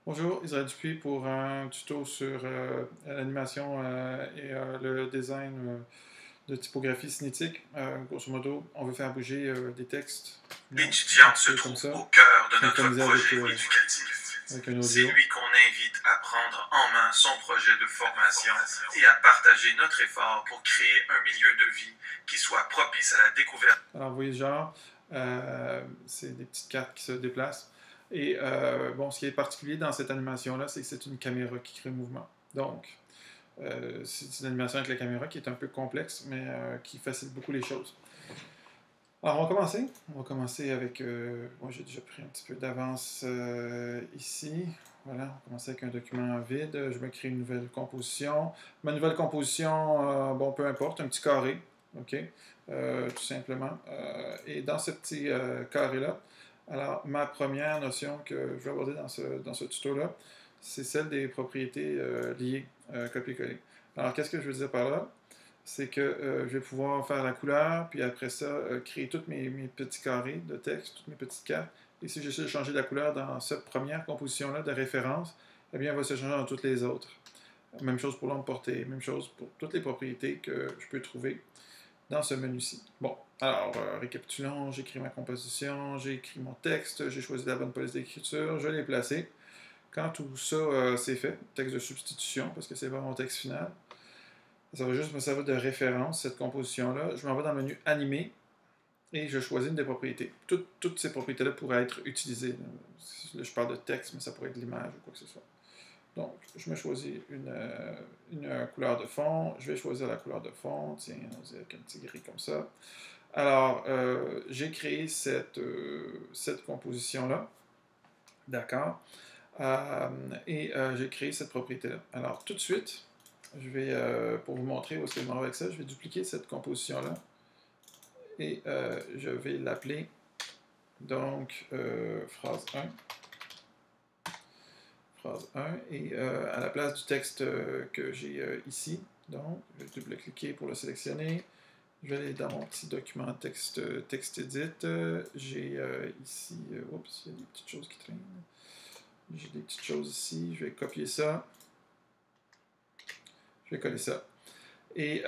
Bonjour, Israël Dupuis pour un tuto sur l'animation et le design de typographie cinétique. Grosso modo, on veut faire bouger des textes un L'étudiant petit se peu comme trouve ça, au cœur de notre synchronisé projet éducatif. avec un C'est audio. lui qu'on invite à prendre en main son projet de formation et à partager notre effort pour créer un milieu de vie qui soit propice à la découverte. Alors, vous voyez, genre, c'est des petites cartes qui se déplacent. Et bon, ce qui est particulier dans cette animation-là, c'est que c'est une caméra qui crée le mouvement. Donc, c'est une animation avec la caméra qui est un peu complexe, mais qui facilite beaucoup les choses. Alors, on va commencer. On va commencer avec. Moi, j'ai déjà pris un petit peu d'avance ici. Voilà, on va commencer avec un document vide. Je me crée une nouvelle composition. Ma nouvelle composition, bon, peu importe, un petit carré. OK? Tout simplement. Et dans ce petit carré-là, alors, ma première notion que je vais aborder dans ce tuto-là, c'est celle des propriétés liées, copier-coller. Alors, qu'est-ce que je veux dire par là? C'est que je vais pouvoir faire la couleur, puis après ça, créer tous mes petits carrés de texte, toutes mes petites cartes. Et si j'essaie de changer la couleur dans cette première composition-là de référence, eh bien, elle va se changer dans toutes les autres. Même chose pour l'ombre portée, même chose pour toutes les propriétés que je peux trouver dans ce menu-ci. Bon, alors, récapitulons, j'ai écrit ma composition, j'ai écrit mon texte, j'ai choisi la bonne police d'écriture, je l'ai placé. Quand tout ça c'est fait, texte de substitution, parce que c'est pas mon texte final, ça va juste me servir de référence, cette composition-là. Je m'en vais dans le menu Animer et je choisis une des propriétés. Toutes ces propriétés-là pourraient être utilisées. Là, je parle de texte, mais ça pourrait être de l'image ou quoi que ce soit. Donc, je me choisis une couleur de fond. Je vais choisir la couleur de fond. Tiens, on va dire avec un petit gris comme ça. Alors, j'ai créé cette composition-là. D'accord. Et j'ai créé cette propriété-là. Alors, tout de suite, je vais, pour vous montrer où est-ce que je m'en vais avec ça, je vais dupliquer cette composition-là et je vais l'appeler donc phrase 1. Phrase 1 et à la place du texte que j'ai ici, donc je vais double-cliquer pour le sélectionner. Je vais aller dans mon petit document texte edit. J'ai ici, oups, il y a des petites choses qui traînent. J'ai des petites choses ici, je vais copier ça. Je vais coller ça. Et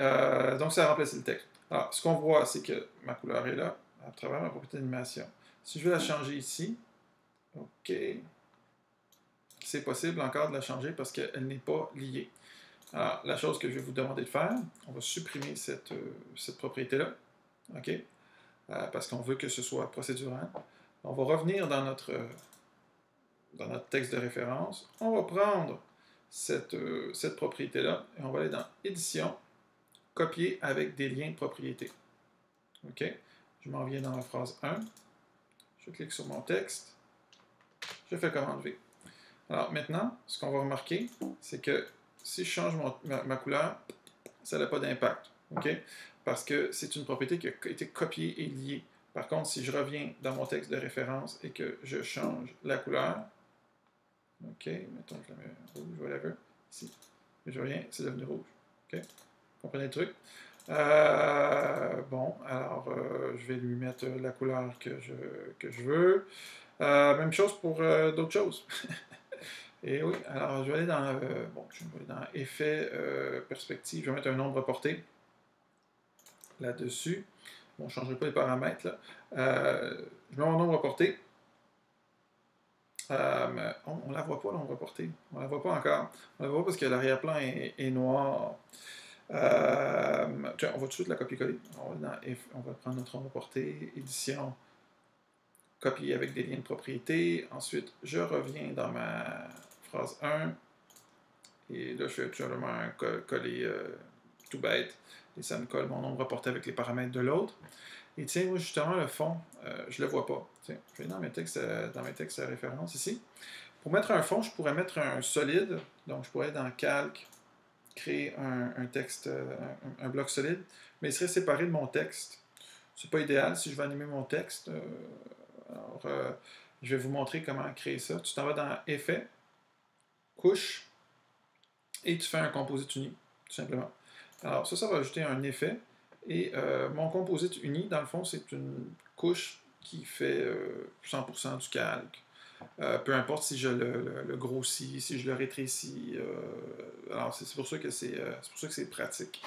donc, ça a remplacé le texte. Alors, ce qu'on voit, c'est que ma couleur est là, à travers ma propriété d'animation. Si je veux la changer ici, OK, c'est possible encore de la changer parce qu'elle n'est pas liée. Alors, la chose que je vais vous demander de faire, on va supprimer cette propriété-là, OK, parce qu'on veut que ce soit procédural. On va revenir dans notre texte de référence. On va prendre cette propriété-là et on va aller dans Édition, copier avec des liens de propriété. OK? Je m'en viens dans la phrase 1. Je clique sur mon texte. Je fais commande V. Alors maintenant, ce qu'on va remarquer, c'est que si je change ma couleur, ça n'a pas d'impact. OK? Parce que c'est une propriété qui a été copiée et liée. Par contre, si je reviens dans mon texte de référence et que je change la couleur, OK, mettons que je la mets rouge, whatever, ici, je reviens, c'est devenu rouge. OK? Vous comprenez le truc? Bon, alors je vais lui mettre la couleur que je veux. Même chose pour d'autres choses. Et oui, alors je vais aller dans, bon, je vais aller dans Effet, Perspective, je vais mettre un nombre porté là-dessus. Bon, je ne changerai pas les paramètres. Là. Je mets mon nombre porté. On ne la voit pas, l'ombre portée. On ne la voit pas encore. On la voit parce que l'arrière-plan est noir. Tiens, on va tout de suite la copier-coller. On va prendre notre ombre portée, édition, copier avec des liens de propriété. Ensuite, je reviens dans ma phrase 1. Et là, je fais tout simplement un coller tout bête. Et ça me colle mon ombre portée avec les paramètres de l'autre. Et tiens, moi, justement, le fond, je ne le vois pas. Tiens, je vais dans mes textes à référence ici. Pour mettre un fond, je pourrais mettre un solide. Donc, je pourrais, dans Calque, créer un texte, un bloc solide, mais il serait séparé de mon texte. C'est pas idéal si je veux animer mon texte. Alors, je vais vous montrer comment créer ça. Tu t'en vas dans Effet, Couche, et tu fais un composite uni, tout simplement. Alors, ça va ajouter un effet. Et mon composite uni, dans le fond, c'est une couche qui fait 100% du calque. Peu importe si je le grossis, si je le rétrécis. Alors, c'est pour ça que c'est pratique.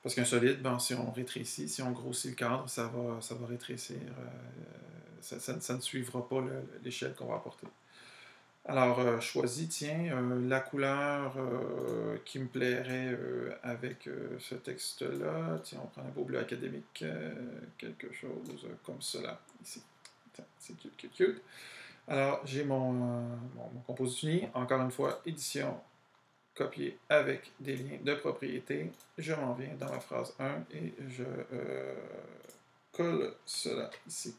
Parce qu'un solide, ben, si on rétrécit, si on grossit le cadre, ça va rétrécir. Ça ne suivra pas l'échelle qu'on va apporter. Alors, choisis, tiens, la couleur qui me plairait avec ce texte-là. Tiens, on prend un beau bleu académique, quelque chose comme cela, ici. C'est cute, cute, cute. Alors, j'ai mon composite uni. Encore une fois, édition, copier avec des liens de propriété. Je m'en viens dans ma phrase 1 et je colle cela ici.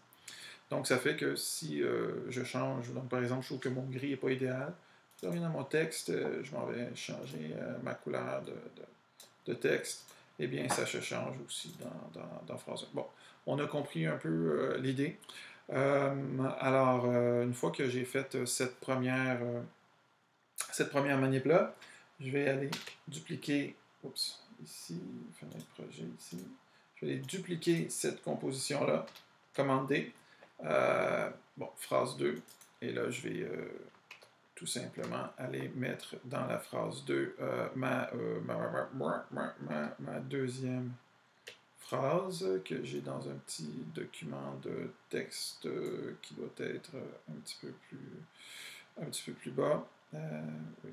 Donc, ça fait que si je change, donc par exemple, je trouve que mon gris n'est pas idéal, je reviens dans mon texte, je m'en vais changer ma couleur de texte, eh bien, ça se change aussi dans phrase 1. Bon, on a compris un peu l'idée. Alors, une fois que j'ai fait cette première manip-là, je vais aller dupliquer, ici, fermer le projet ici, je vais aller dupliquer cette composition-là, commande D, bon, phrase 2, et là, je vais tout simplement aller mettre dans la phrase 2 ma deuxième phrase que j'ai dans un petit document de texte qui doit être un petit peu plus bas.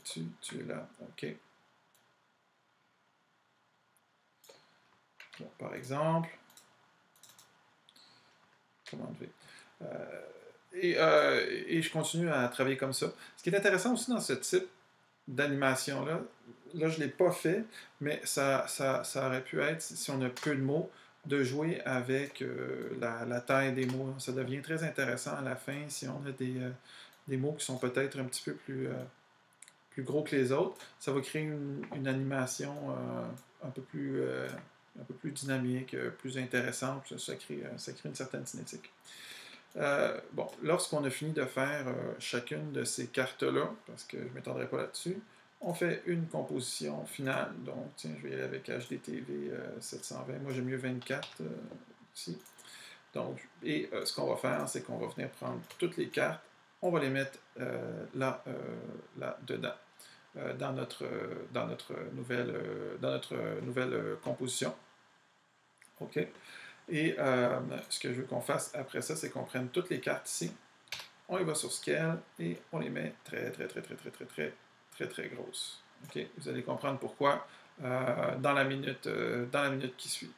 Tu es là, ok. Bon, par exemple, commande V. Et je continue à travailler comme ça. Ce qui est intéressant aussi dans ce type d'animation-là, là je ne l'ai pas fait, mais ça aurait pu être, si on a peu de mots, de jouer avec la taille des mots. Ça devient très intéressant à la fin si on a des mots qui sont peut-être un petit peu plus gros que les autres. Ça va créer une animation un peu plus dynamique, plus intéressante. Ça crée une certaine cinétique. Bon, lorsqu'on a fini de faire chacune de ces cartes-là, parce que je ne m'étendrai pas là-dessus, on fait une composition finale. Donc, tiens, je vais y aller avec HDTV 720. Moi, j'aime mieux 24 ici. Donc, et ce qu'on va faire, c'est qu'on va venir prendre toutes les cartes, on va les mettre là dedans, dans notre nouvelle composition. OK? Et ce que je veux qu'on fasse après ça, c'est qu'on prenne toutes les cartes ici, on les va sur Scale et on les met très grosses. OK? Vous allez comprendre pourquoi dans la minute qui suit.